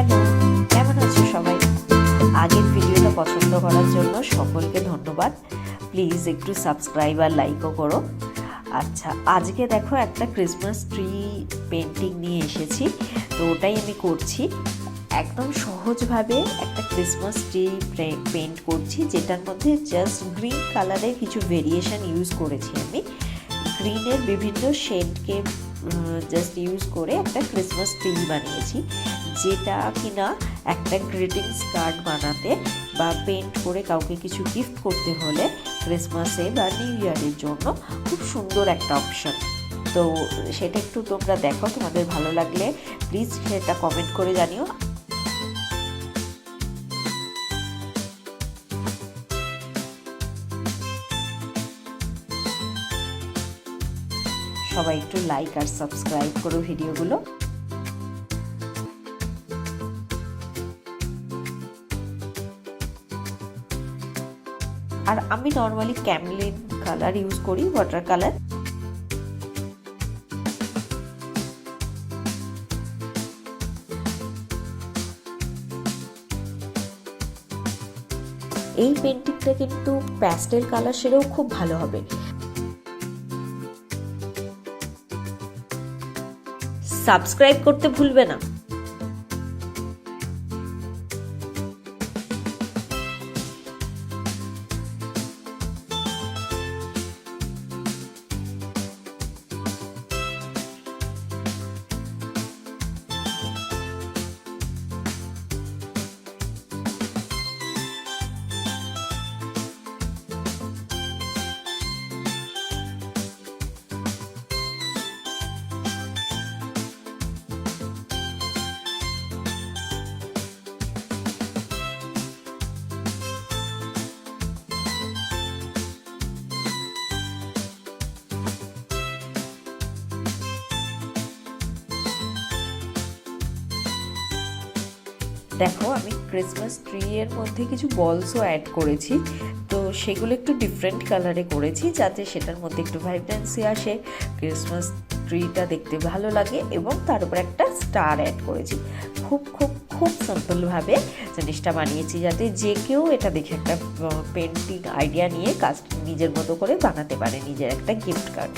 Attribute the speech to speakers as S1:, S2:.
S1: Hello, কেমন আছো সবাই? আগের ভিডিওটা পছন্দ করার জন্য সকলকে ধন্যবাদ। প্লিজ একটু সাবস্ক্রাইব আর লাইকও করো। আচ্ছা, আজকে দেখো একটা ক্রিসমাস ট্রি পেন্টিং নিয়ে এসেছি, তো ওটাই আমি করছি। একদম সহজভাবে একটা ক্রিসমাস ট্রি পেন্ট করছি, যেটার মধ্যে জাস্ট গ্রিন কালারের কিছু ভেরিয়েশন ইউজ করেছি। আমি গ্রিনের বিভিন্ন শেডকে জাস্ট ইউজ করে একটা ক্রিসমাস ট্রি বানিয়েছি, যেটা কিনা একটা গ্রিটিংস কার্ড বানাতে বা পেন্ট করে কাউকে কিছু গিফট করতে হলে ক্রিসমাসে বা নিউ ইয়ারের জন্য খুব সুন্দর একটা অপশন। তো সেটা একটু তোমরা দেখো, তোমাদের ভালো লাগলে প্লিজ সেটা কমেন্ট করে জানিও। সবাই একটু লাইক আর সাবস্ক্রাইব করো ভিডিওগুলো। আর আমি নর্মালি ক্যামলিন কালার ইউজ করি, ওয়াটার কালার। এই পেন্টিংটা কিন্তু প্যাস্টেল কালার শেডেও খুব ভালো হবে। সাবস্ক্রাইব করতে ভুলবে না। দেখো, আমি ক্রিসমাস ট্রি এর মধ্যে কিছু বলসও অ্যাড করেছি, তো সেগুলো একটু ডিফারেন্ট কালারে করেছি যাতে সেটার মধ্যে একটু ভাইব্রেন্সি আসে, ক্রিসমাস ট্রিটা দেখতে ভালো লাগে। এবং তার উপর একটা স্টার অ্যাড করেছি। খুব খুব খুব সিম্পলভাবে জিনিসটা বানিয়েছি, যাতে যে কেউ এটা দেখে একটা পেন্টিং আইডিয়া নিয়ে কাজ নিজের মতো করে বানাতে পারে, নিজের একটা গিফট কার্ড।